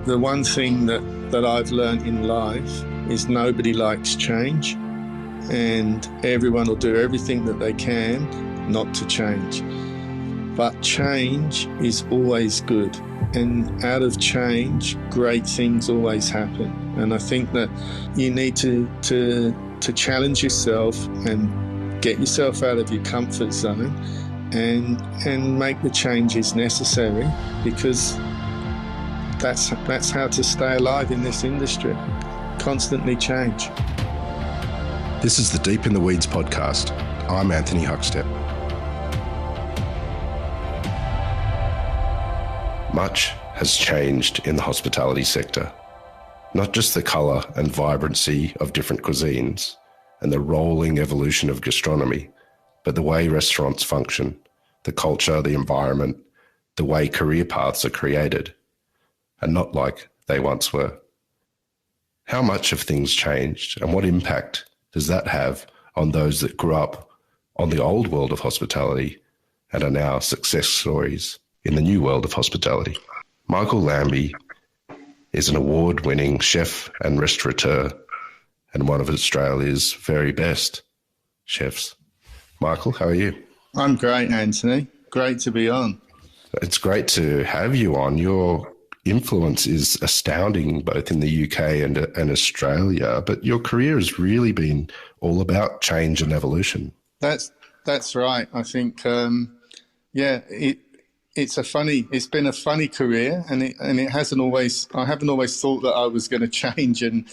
The one thing that I've learned in life is nobody likes change, and everyone will do everything that they can not to change. But change is always good, and out of change, great things always happen. And I think that you need to challenge yourself and get yourself out of your comfort zone and make the changes necessary, because that's how to stay alive in this industry. Constantly change. This is the Deep in the Weeds podcast. I'm Anthony Huckstep. Much has changed in the hospitality sector. Not just the colour and vibrancy of different cuisines and the rolling evolution of gastronomy, but the way restaurants function, the culture, the environment, the way career paths are created, and not like they once were. How much have things changed, and what impact does that have on those that grew up on the old world of hospitality and are now success stories in the new world of hospitality? Michael Lambie is an award-winning chef and restaurateur and one of Australia's very best chefs. Michael, how are you? I'm great, Anthony. Great to be on. It's great to have you on. Your influence is astounding, both in the UK and Australia, but your career has really been all about change and evolution. That's right. I think, it's been a funny career, and it hasn't always. I haven't always thought that I was going to change and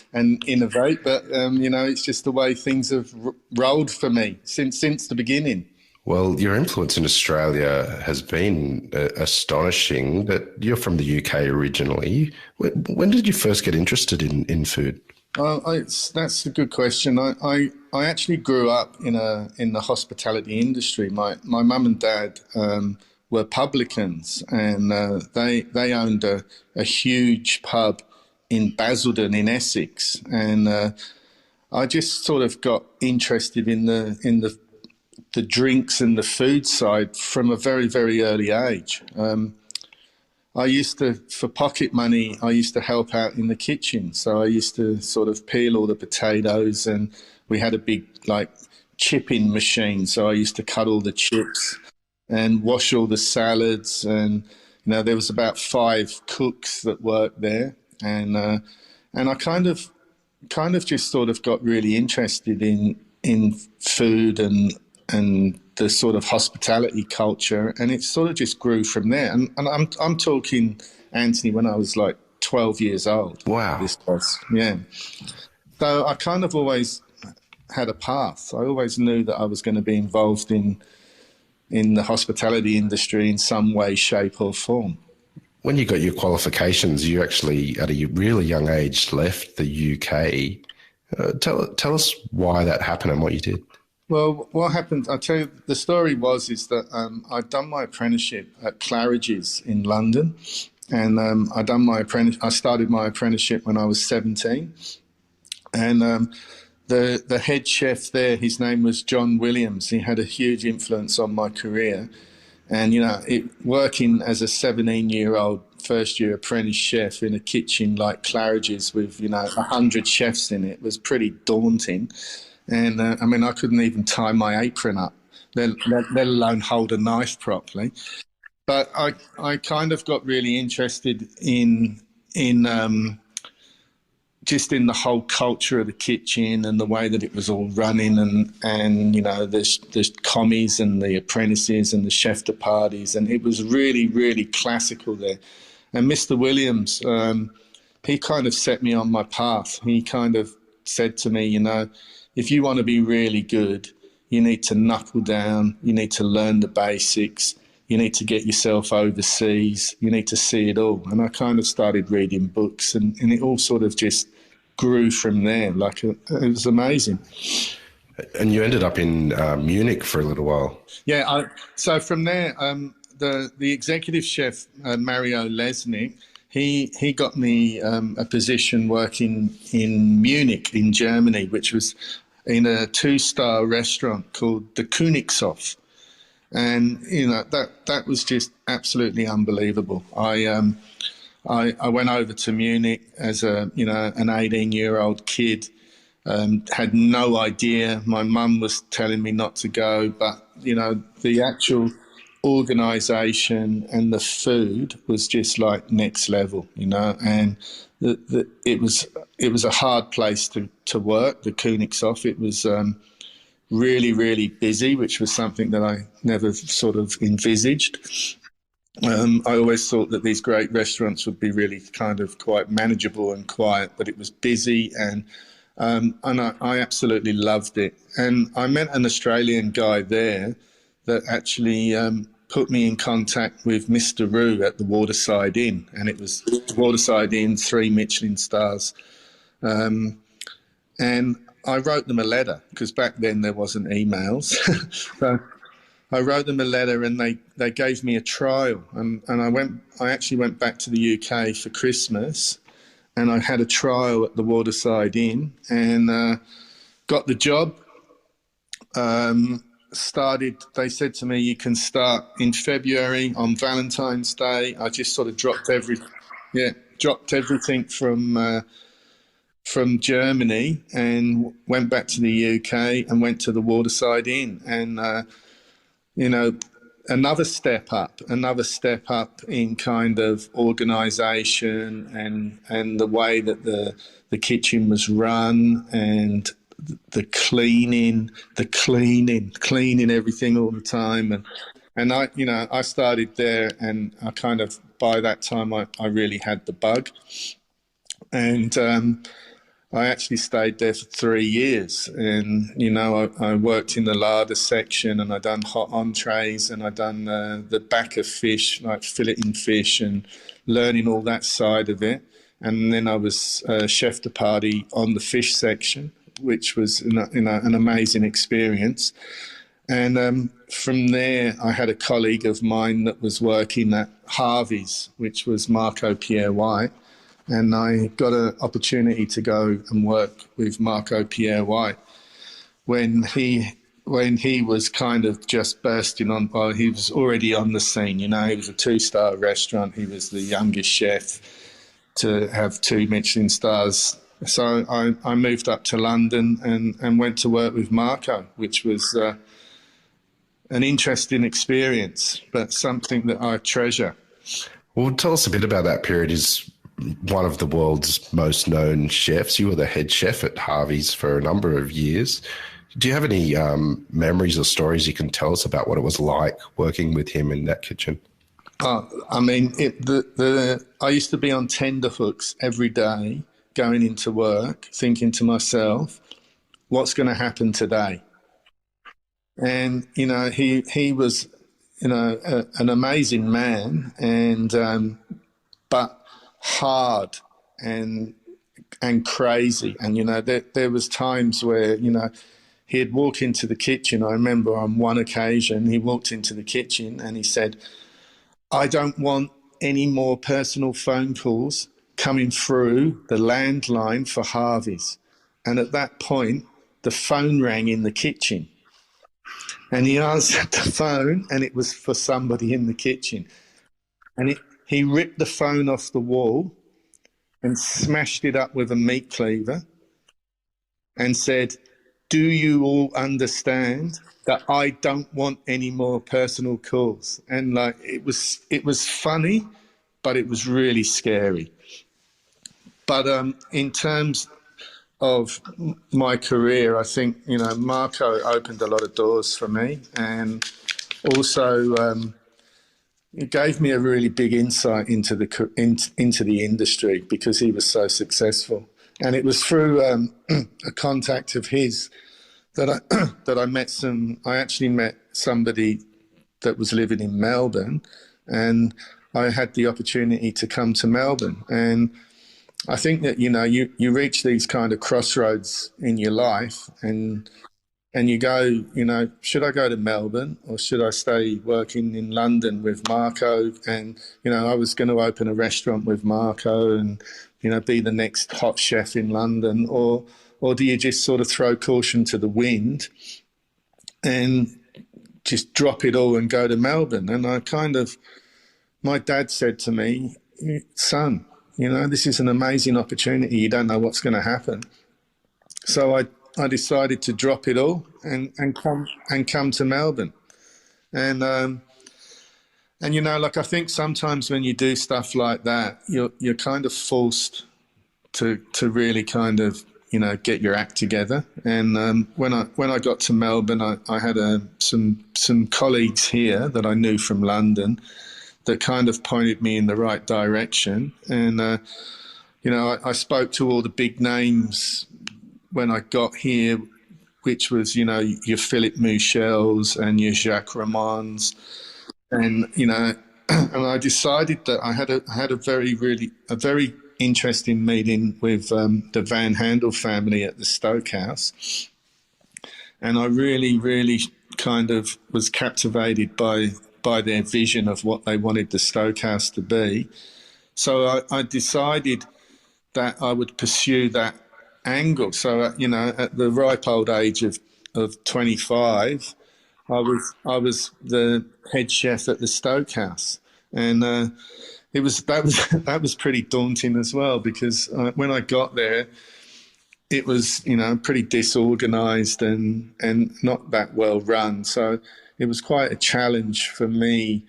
innovate, but it's just the way things have rolled for me since the beginning. Well, your influence in Australia has been astonishing, but you're from the UK originally. When did you first get interested in food? That's a good question. I actually grew up in the hospitality industry. My mum and dad were publicans, and they owned a huge pub in Basildon in Essex, and I just sort of got interested in the drinks and the food side from a very, very early age. I used to, for pocket money, I used to help out in the kitchen. So I used to sort of peel all the potatoes, and we had a big chipping machine. So I used to cut all the chips and wash all the salads. And, there was about 5 cooks that worked there. And I kind of just sort of got really interested in food and the sort of hospitality culture, and it sort of just grew from there. And I'm talking, Anthony, when I was 12 years old. Wow. This was, yeah. So I kind of always had a path. I always knew that I was going to be involved in the hospitality industry in some way, shape or form. When you got your qualifications, you actually, at a really young age, left the UK. Tell us why that happened and what you did. Well, what happened, I'll tell you, the story is that I'd done my apprenticeship at Claridge's in London, and I started my apprenticeship when I was 17, and the head chef there, his name was John Williams. He had a huge influence on my career, and working as a 17-year-old first-year apprentice chef in a kitchen like Claridge's with 100 chefs in it was pretty daunting. And I couldn't even tie my apron up, let alone hold a knife properly. But I kind of got really interested in just in the whole culture of the kitchen and the way that it was all running, and the commies and the apprentices and the chef de parties, and it was really, really classical there. And Mr. Williams, he kind of set me on my path. He kind of said to me, if you want to be really good, you need to knuckle down, you need to learn the basics, you need to get yourself overseas, you need to see it all. And I kind of started reading books, and it all sort of just grew from there. It was amazing. And you ended up in Munich for a little while. Yeah, so from there, the executive chef, Mario Lesnick, he got me a position working in Munich in Germany, which was in a 2-star restaurant called the Königshof. And, that was just absolutely unbelievable. I went over to Munich as an 18-year-old kid. Had no idea. My mum was telling me not to go, but the actual organisation and the food was just like next level, and it was a hard place to work. The Königshof, it was really, really busy, which was something that I never sort of envisaged. I always thought that these great restaurants would be really kind of quite manageable and quiet, but it was busy, and I absolutely loved it. And I met an Australian guy there that actually put me in contact with Mr. Roux at the Waterside Inn, and it was Waterside Inn, 3 Michelin stars. And I wrote them a letter, because back then there wasn't emails. So I wrote them a letter, and they gave me a trial, and I actually went back to the UK for Christmas, and I had a trial at the Waterside Inn, and got the job. They said to me, you can start in February on Valentine's Day. I just sort of dropped everything from Germany and went back to the UK and went to the Waterside Inn, and another step up in kind of organisation and the way that the kitchen was run, and the cleaning everything all the time, and I started there, and I kind of, by that time I really had the bug, and I actually stayed there for 3 years, and I worked in the larder section, and I done hot entrees, and I done the back of fish, like filleting fish, and learning all that side of it. And then I was chef de partie on the fish section, which was an amazing experience. And from there, I had a colleague of mine that was working at Harvey's, which was Marco Pierre White. And I got an opportunity to go and work with Marco Pierre White when he was kind of just bursting on. Well, he was already on the scene. He was a 2-star restaurant. He was the youngest chef to have 2 Michelin stars. So I moved up to London and went to work with Marco, which was an interesting experience, but something that I treasure. Well, tell us a bit about that period. Is one of the world's most known chefs. You were the head chef at Harvey's for a number of years. Do you have any memories or stories you can tell us about what it was like working with him in that kitchen? I mean, I used to be on tenterhooks every day going into work, thinking to myself, what's going to happen today? And, he was, an amazing man, and but hard and crazy. And there was times where he'd walk into the kitchen. I remember on one occasion he walked into the kitchen and he said, I don't want any more personal phone calls coming through the landline for Harvey's. And at that point the phone rang in the kitchen, and he answered the phone, and it was for somebody in the kitchen, and he ripped the phone off the wall and smashed it up with a meat cleaver and said, do you all understand that I don't want any more personal calls? And it was funny, but it was really scary. But in terms of my career, I think, Marco opened a lot of doors for me, and also it gave me a really big insight into the industry, because he was so successful. And it was through a contact of his that I actually met somebody that was living in Melbourne, and I had the opportunity to come to Melbourne. And I think that you reach these kind of crossroads in your life, and you go, should I go to Melbourne or should I stay working in London with Marco? And, I was going to open a restaurant with Marco and, be the next hot chef in London, or do you just sort of throw caution to the wind and just drop it all and go to Melbourne? And my dad said to me, son, this is an amazing opportunity. You don't know what's going to happen. So I decided to drop it all and come to Melbourne. And I think sometimes when you do stuff like that, you're kind of forced to really kind of get your act together. And when I got to Melbourne, I had some colleagues here that I knew from London that kind of pointed me in the right direction. And I spoke to all the big names when I got here, which was your Philippe Michels and your Jacques Ramons, and and I decided that I had a very interesting meeting with the Van Handel family at the Stoke House, and I really kind of was captivated by their vision of what they wanted the Stoke House to be. So I decided that I would pursue that angle. So at the ripe old age of 25, I was the head chef at the Stoke House, and that was pretty daunting as well, because when I got there, it was pretty disorganised and not that well run. So it was quite a challenge for me,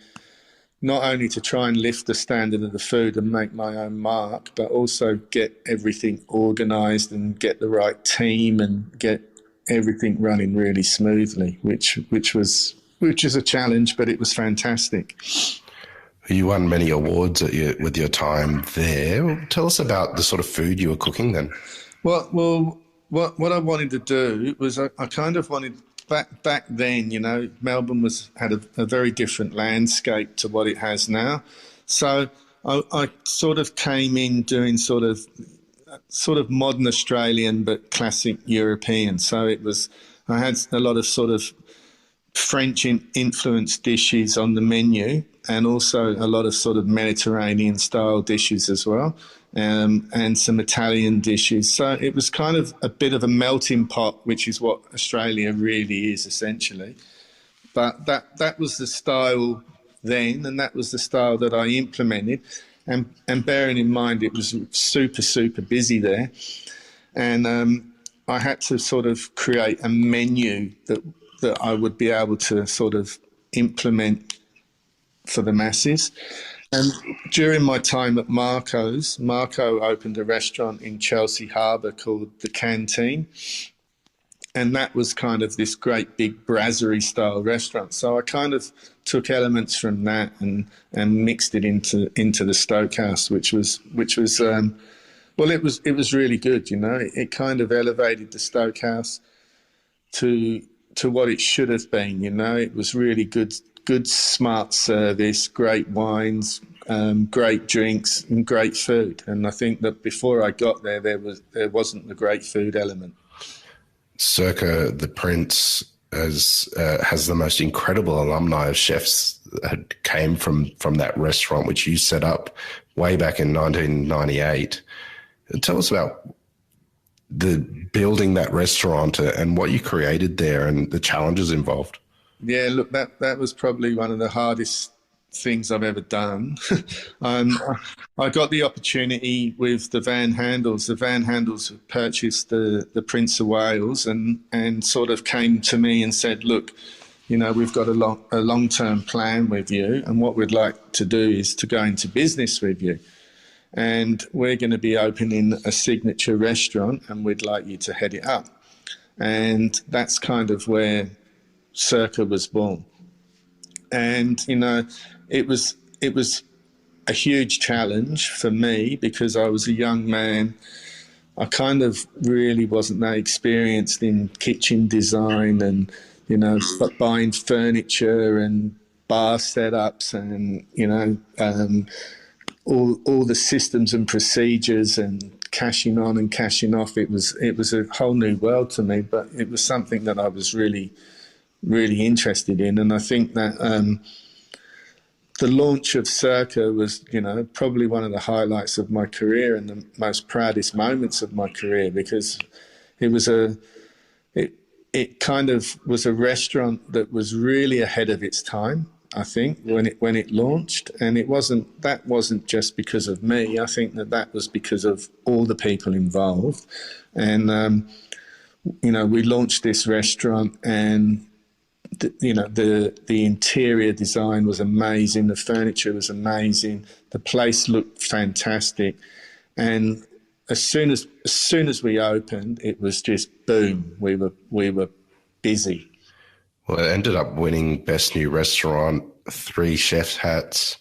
not only to try and lift the standard of the food and make my own mark, but also get everything organised and get the right team and get everything running really smoothly, which is a challenge, but it was fantastic. You won many awards with your time there. Tell us about the sort of food you were cooking then. Well, what I wanted to do was I kind of wanted back then. Melbourne had a very different landscape to what it has now. So I sort of came in doing sort of modern Australian but classic European. So I had a lot of sort of French influenced dishes on the menu, and also a lot of sort of Mediterranean style dishes as well, and some Italian dishes. So it was kind of a bit of a melting pot, which is what Australia really is essentially. But that was the style then, and that was the style that I implemented. And bearing in mind it was super busy there, and I had to sort of create a menu that I would be able to sort of implement for the masses. And during my time at Marco opened a restaurant in Chelsea Harbour called The Canteen, and that was kind of this great big brasserie style restaurant. So I kind of took elements from that and mixed it into the Stoke House, which was it was really good. It kind of elevated the Stoke House to what it should have been. It was really good, smart service, great wines, great drinks, and great food. And I think that before I got there, there wasn't the great food element. Circa the Prince has the most incredible alumni of chefs that came from that restaurant, which you set up way back in 1998. Tell us about the building that restaurant and what you created there and the challenges involved. Yeah, look, that was probably one of the hardest things I've ever done. I got the opportunity with the Van Handels. The Van Handels purchased the Prince of Wales and sort of came to me and said, look, we've got a long-term plan with you, and what we'd like to do is to go into business with you. And we're going to be opening a signature restaurant, and we'd like you to head it up. And that's kind of where Circa was born. And, it was a huge challenge for me because I was a young man. I kind of really wasn't that experienced in kitchen design and, buying furniture and bar setups and, all the systems and procedures and cashing on and cashing off. It was a whole new world to me, but it was something that I was really, really interested in. And I think that the launch of Circa was, probably one of the highlights of my career and the most proudest moments of my career, because it kind of was a restaurant that was really ahead of its time. I think, when it launched, and that wasn't just because of me. I think that was because of all the people involved, and we launched this restaurant, and the interior design was amazing, the furniture was amazing, the place looked fantastic, and as soon as we opened, it was just boom. We were busy. Well, it ended up winning Best New Restaurant, 3 chef's hats.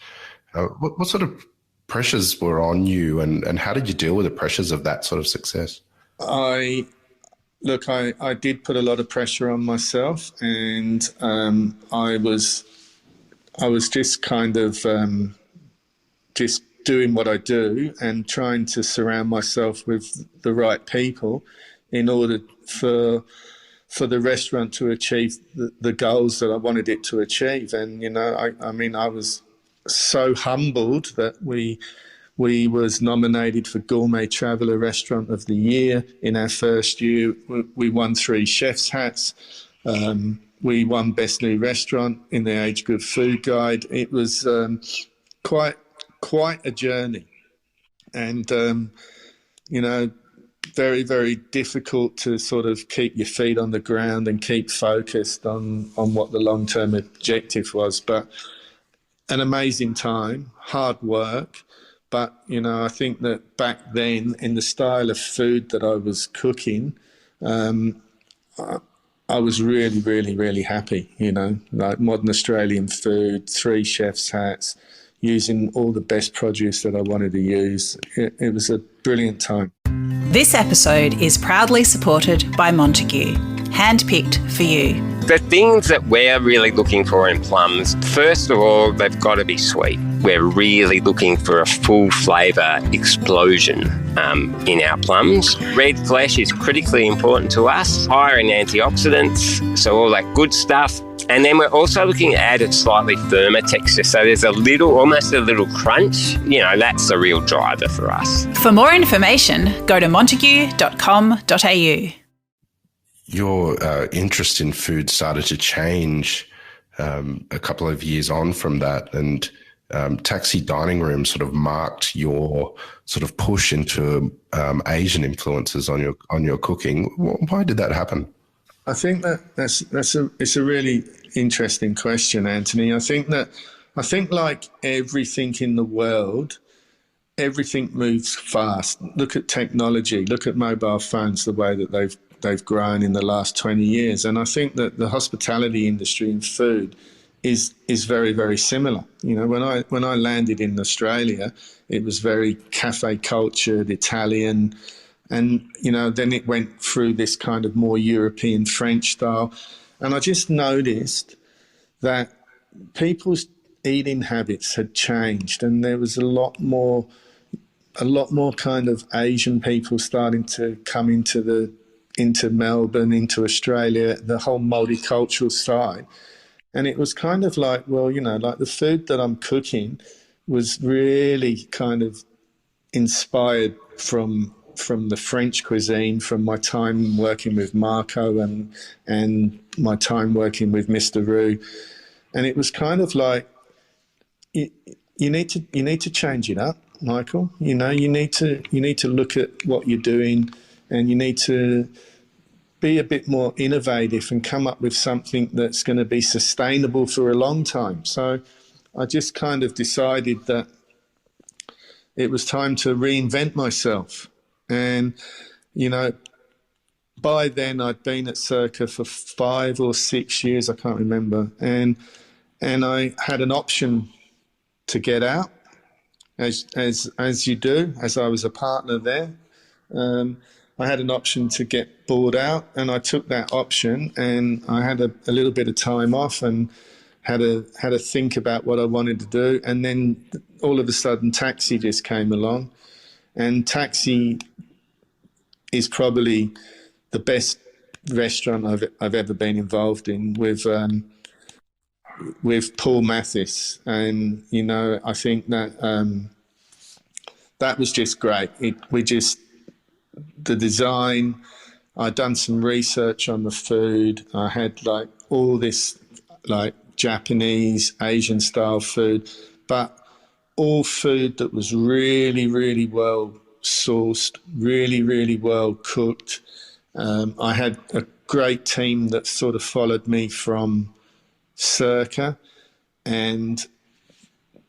What sort of pressures were on you, and how did you deal with the pressures of that sort of success? I did put a lot of pressure on myself, and I was just kind of just doing what I do and trying to surround myself with the right people in order for the restaurant to achieve the goals that I wanted it to achieve. And I was so humbled that we was nominated for Gourmet Traveller Restaurant of the Year in our first year. We won 3 chef's hats. We won Best New Restaurant in the Age Good Food Guide. It was quite a journey, and very, very difficult to sort of keep your feet on the ground and keep focused on what the long-term objective was. But an amazing time, hard work. But, I think that back then, in the style of food that I was cooking, I was really, really, really happy, like modern Australian food, 3 chef's hats, using all the best produce that I wanted to use. It was a brilliant time. This episode is proudly supported by Montague, handpicked for you. The things that we're really looking for in plums, first of all, they've got to be sweet. We're really looking for a full flavour explosion in our plums. Red flesh is critically important to us, higher in antioxidants, so all that good stuff. And then we're also looking at a slightly firmer texture. So there's almost a little crunch. That's the real driver for us. For more information, go to montague.com.au. Your interest in food started to change a couple of years on from that, and Taxi Dining Room sort of marked your sort of push into Asian influences on your cooking. Why did that happen? I think it's a really interesting question, Anthony. I think like everything in the world, everything moves fast. Look at technology. Look at mobile phones. The way that they've grown in the last 20 years, and I think that the hospitality industry in food is very, very similar. When I landed in Australia, it was very cafe cultured, Italian. And, then it went through this kind of more European French style. And I just noticed that people's eating habits had changed, and there was a lot more kind of Asian people starting to come into Melbourne, into Australia, the whole multicultural side. And it was kind of like, like the food that I'm cooking was really kind of inspired from the French cuisine, from my time working with Marco and my time working with Mr. Roux. And it was kind of like, you need to change it up, Michael. You need to look at what you're doing, and you need to be a bit more innovative and come up with something that's going to be sustainable for a long time. So I just kind of decided that it was time to reinvent myself. And, by then I'd been at Circa for 5 or 6 years, I can't remember. And I had an option to get out, as you do, as I was a partner there. I had an option to get bored out, and I took that option, and I had a little bit of time off and had to think about what I wanted to do. And then all of a sudden Taxi just came along, and Taxi is probably the best restaurant I've ever been involved in with Paul Mathis. And, I think that that was just great. The design, I'd done some research on the food. I had all this Japanese, Asian style food, but all food that was really, really well sourced, really, really well cooked. I had a great team that sort of followed me from circa, and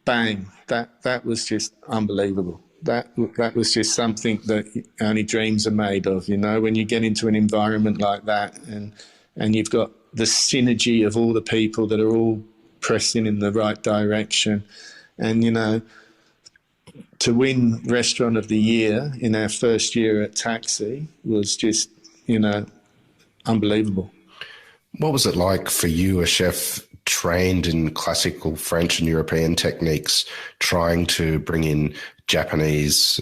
bang, that was just unbelievable. That was just something that only dreams are made of, you know, when you get into an environment like that, and you've got the synergy of all the people that are all pressing in the right direction. And, you know, to win Restaurant of the Year in our first year at Taxi was just, you know, unbelievable. What was it like for you, a chef trained in classical French and European techniques, trying to bring in Japanese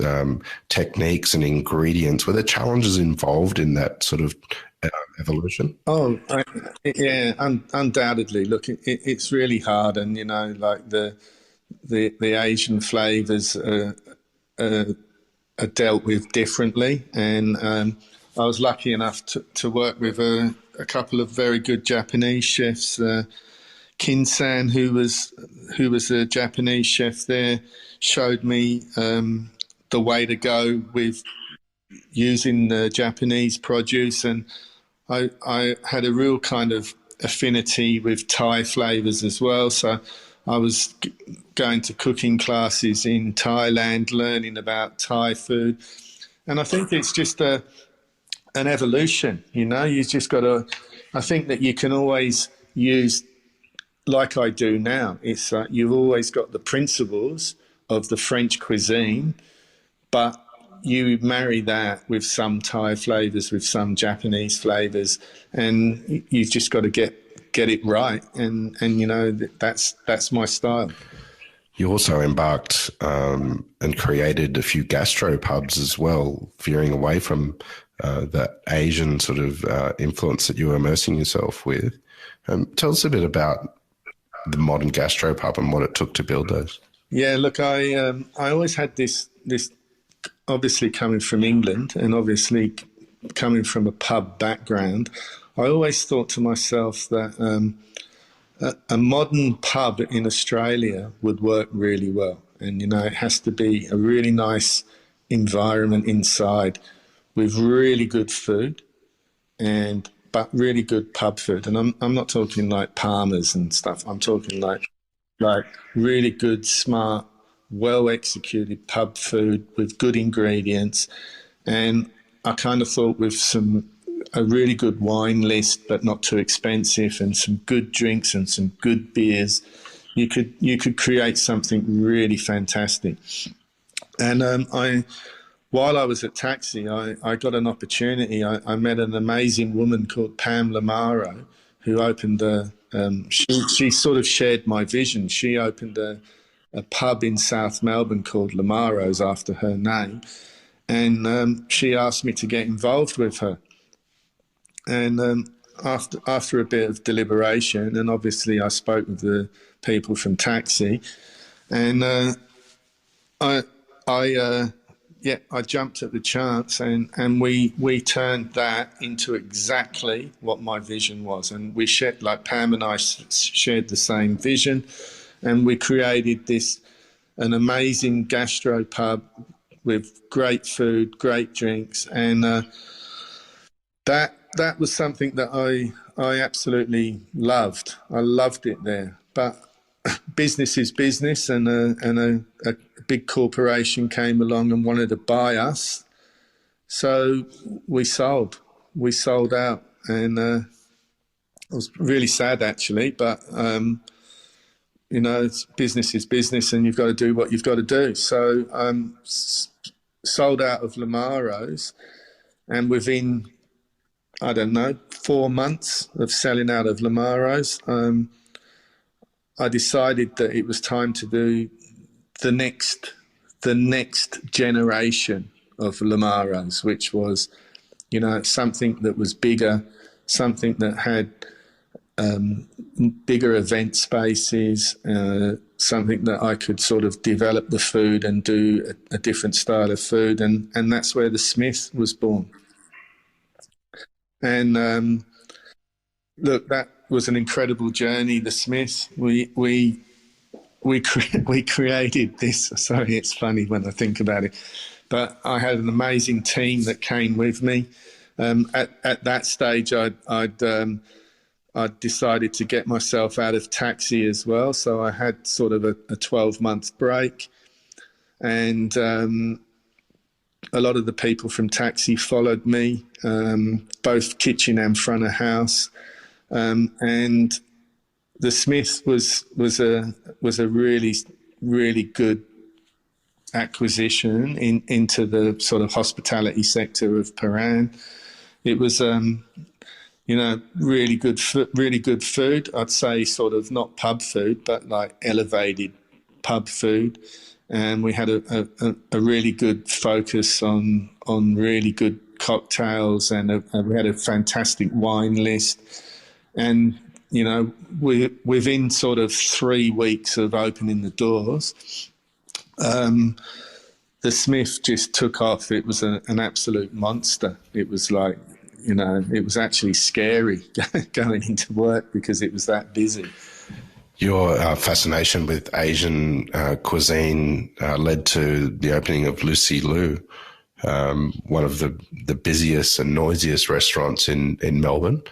techniques and ingredients? Were there challenges involved in that sort of evolution? Oh, yeah, undoubtedly. Look, it's really hard, and you know, like the Asian flavors are dealt with differently, and I was lucky enough to work with a couple of very good Japanese chefs. Kin-san, who was a Japanese chef there, showed me the way to go with using the Japanese produce, and I had a real kind of affinity with Thai flavors as well. So I was going to cooking classes in Thailand, learning about Thai food, and I think it's just an evolution. You know, you just got to. I think that you can always use, like I do now, it's you've always got the principles of the French cuisine, but you marry that with some Thai flavors, with some Japanese flavors, and you've just got to get it right. And you know, that's my style. You also embarked and created a few gastro pubs as well, veering away from the Asian sort of influence that you were immersing yourself with. Tell us a bit about the modern gastropub and what it took to build those. Yeah, look, I always had this obviously coming from England and obviously coming from a pub background. I always thought to myself that a modern pub in Australia would work really well, and you know, it has to be a really nice environment inside with really good food, but really good pub food. And I'm not talking like Palmer's and stuff. I'm talking like really good, smart, well executed pub food with good ingredients. And I kind of thought with a really good wine list, but not too expensive, and some good drinks and some good beers, you could create something really fantastic. And while I was at Taxi, I got an opportunity. I met an amazing woman called Pam Lamaro, who opened she sort of shared my vision. She opened a pub in South Melbourne called Lamaro's after her name, and she asked me to get involved with her. And after a bit of deliberation, and obviously I spoke with the people from Taxi, and I jumped at the chance, and we turned that into exactly what my vision was. And we shared, like Pam and I shared the same vision, and we created an amazing gastro pub with great food, great drinks, and that was something that I absolutely loved. I loved it there, but business is business, and a big corporation came along and wanted to buy us, so we sold out, and it was really sad actually, but you know, business is business, and you've got to do what you've got to do. So sold out of Lamaro's, and within, I don't know, 4 months of selling out of Lamaro's, I decided that it was time to do the next generation of Lamaro's, which was, you know, something that was bigger, something that had bigger event spaces, something that I could sort of develop the food and do a different style of food, and that's where the Smith was born. And look, was an incredible journey. The Smith, we created this. Sorry, it's funny when I think about it, but I had an amazing team that came with me. At that stage, I'd decided to get myself out of taxi as well, so I had sort of a 12-month break, and a lot of the people from taxi followed me, both kitchen and front of house, and the Smith was a really good acquisition into the sort of hospitality sector of Paran. It was really good food. I'd say sort of not pub food, but like elevated pub food. And we had a really good focus on really good cocktails, and we had a fantastic wine list. And, within sort of 3 weeks of opening the doors, the Smith just took off. It was an absolute monster. It was like, it was actually scary going into work because it was that busy. Your fascination with Asian cuisine led to the opening of Lucy Lou, one of the busiest and noisiest restaurants in Melbourne.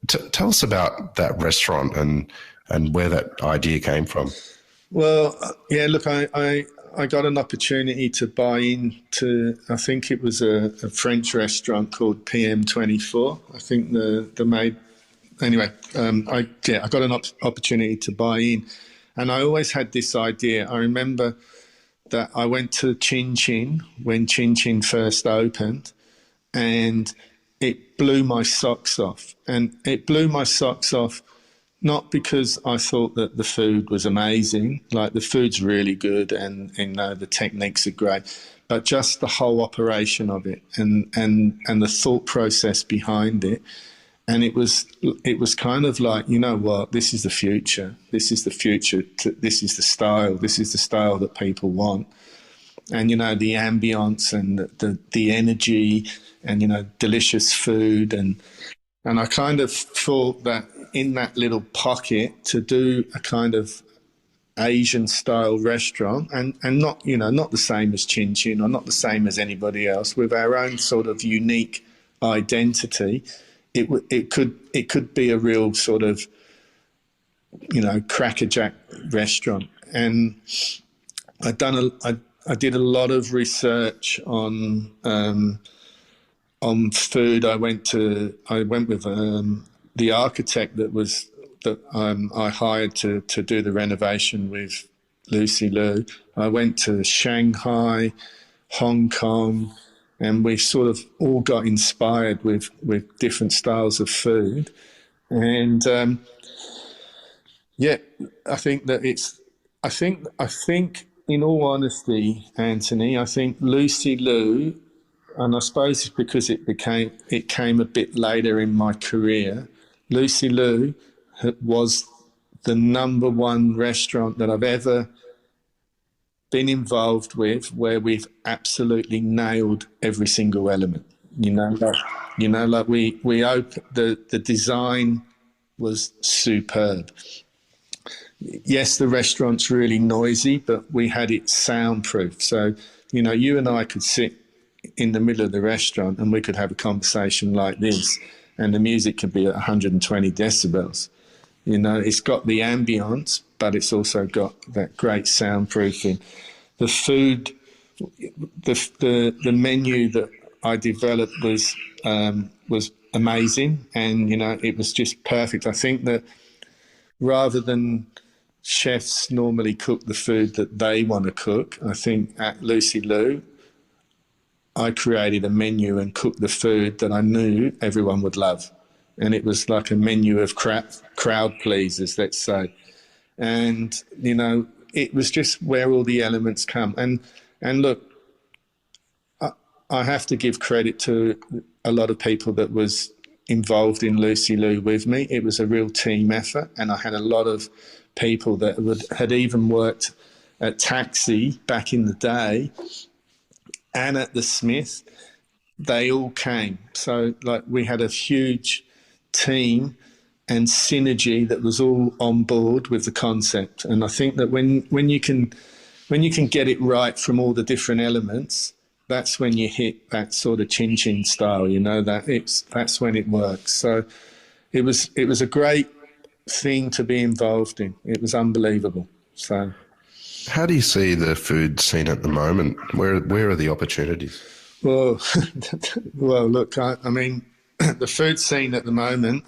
Tell us about that restaurant and where that idea came from. Well, yeah, look, I got an opportunity to buy into, I think it was a French restaurant called PM24. I think the maid. Anyway, I got an opportunity to buy in, and I always had this idea. I remember that I went to Chin Chin when Chin Chin first opened, and it blew my socks off. And it blew my socks off not because I thought that the food was amazing, like the food's really good and the techniques are great, but just the whole operation of it and the thought process behind it. And it was kind of like, you know what, this is the future. This is the future. This is the style. This is the style that people want. And, the ambience and the energy and, delicious food. And I kind of thought that in that little pocket to do a kind of Asian style restaurant and not, not the same as Chin Chin or not the same as anybody else, with our own sort of unique identity. It could be a real sort of, crackerjack restaurant. And I did a lot of research on food. I went with the architect that I hired to do the renovation with Lucy Lou. I went to Shanghai, Hong Kong, and we sort of all got inspired with different styles of food. And I think that I think in all honesty, Anthony, I think Lucy Lou, and I suppose it's because it came a bit later in my career, Lucy Lou was the number one restaurant that I've ever been involved with where we've absolutely nailed every single element. Like we opened, the design was superb. Yes, the restaurant's really noisy, but we had it soundproof. So, you and I could sit in the middle of the restaurant and we could have a conversation like this, and the music could be at 120 decibels. It's got the ambience, but it's also got that great soundproofing. The food, the menu that I developed was amazing, and it was just perfect. I think that rather than chefs normally cook the food that they want to cook, I think at Lucy Lou, I created a menu and cooked the food that I knew everyone would love. And it was like a menu of crowd pleasers, let's say. And, it was just where all the elements come. And look, I have to give credit to a lot of people that was involved in Lucy Lou with me. It was a real team effort, and I had a lot of people that had even worked at Taxi back in the day and at the Smith. They all came. So, like, we had a huge team and synergy that was all on board with the concept. And I think that when you can get it right from all the different elements, that's when you hit that sort of chin-chin style, that's when it works. So it was a great thing to be involved in. It was unbelievable. So how do you see the food scene at the moment? Where are the opportunities? Well, look, I mean, the food scene at the moment,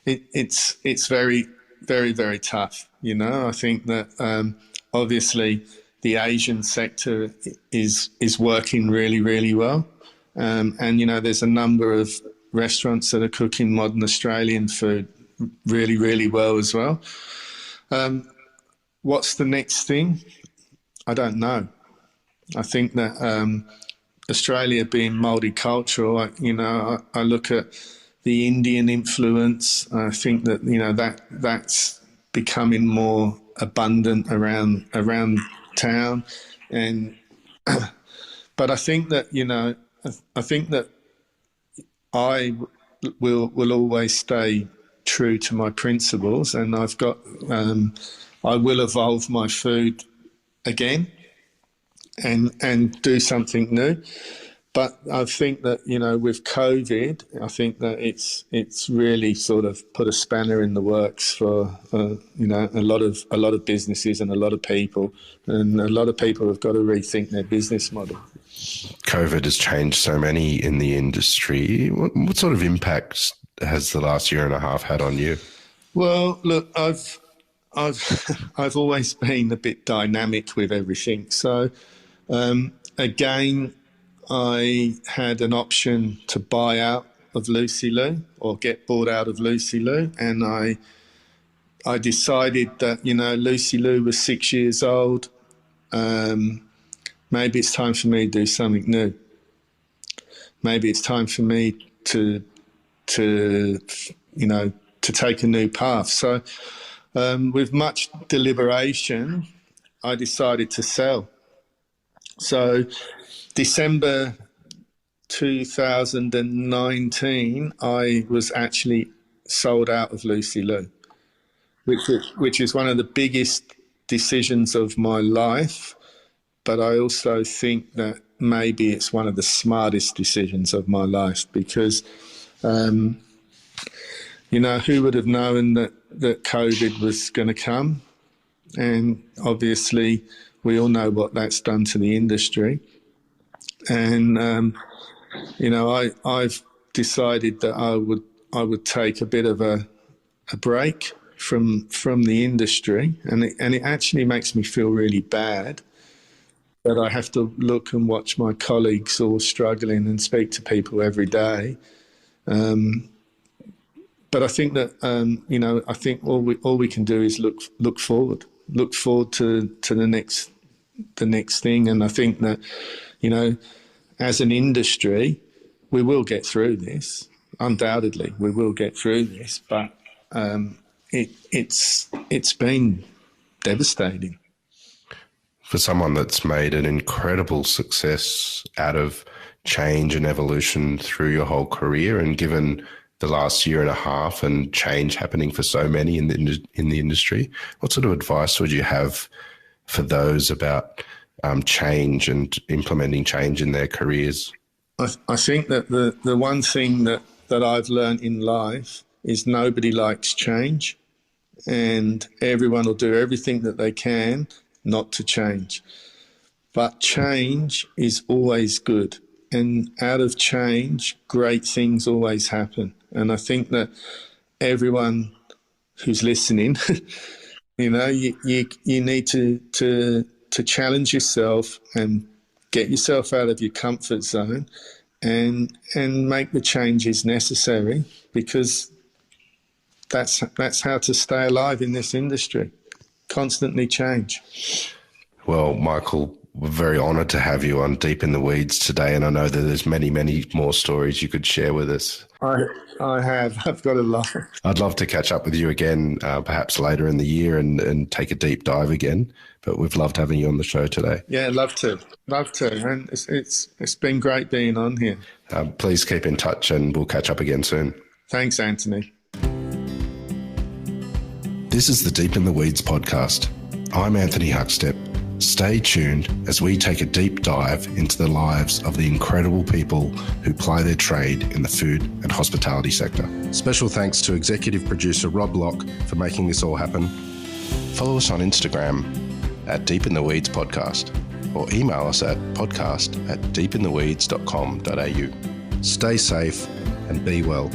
it's very, very, very tough. I think that obviously the Asian sector is working really, really well, and there's a number of restaurants that are cooking modern Australian food really, really well as well. What's the next thing? I don't know. I think that Australia being multicultural, I look at the Indian influence. I think that that's becoming more abundant around town, but I think that I will always stay true to my principles, and I will evolve my food again and do something new. But I think that with COVID, I think that it's really sort of put a spanner in the works for a lot of businesses and a lot of people, and a lot of people have got to rethink their business model. COVID has changed so many in the industry. What sort of impact has the last year and a half had on you? Well, look, I've always been a bit dynamic with everything. So again, I had an option to buy out of Lucy Lou or get bought out of Lucy Lou, and I decided that Lucy Lou was 6 years old. Maybe it's time for me to do something new. Maybe it's time for me to take a new path. So with much deliberation, I decided to sell. So December 2019, I was actually sold out of Lucy Lou, which is one of the biggest decisions of my life. But I also think that maybe it's one of the smartest decisions of my life, because, who would have known that COVID was going to come? And obviously we all know what that's done to the industry. And, I've decided that I would take a bit of a break from the industry. And it actually makes me feel really bad that I have to look and watch my colleagues all struggling and speak to people every day. But I think that, I think all we can do is look forward to the next thing. And I think that, as an industry, we will get through this. Undoubtedly, we will get through this. But it's been devastating. For someone that's made an incredible success out of change and evolution through your whole career, and given the last year and a half and change happening for so many in the industry, what sort of advice would you have for those about change and implementing change in their careers? I think that the one thing that I've learned in life is nobody likes change, and everyone will do everything that they can not to change. But change is always good, and out of change, great things always happen. And I think that everyone who's listening, you need to challenge yourself and get yourself out of your comfort zone and make the changes necessary, because that's how to stay alive in this industry. Constantly change. Well, Michael, we're very honoured to have you on Deep in the Weeds today, and I know that there's many, many more stories you could share with us. I've got a lot. I'd love to catch up with you again, perhaps later in the year, and take a deep dive again. But we've loved having you on the show today. Yeah, love to, and it's been great being on here. Please keep in touch, and we'll catch up again soon. Thanks, Anthony. This is the Deep in the Weeds podcast. I'm Anthony Huckstep. Stay tuned as we take a deep dive into the lives of the incredible people who ply their trade in the food and hospitality sector. Special thanks to executive producer Rob Locke for making this all happen. Follow us on Instagram at Deep in the Weeds Podcast or email us at podcast@deepintheweeds.com.au. Stay safe and be well.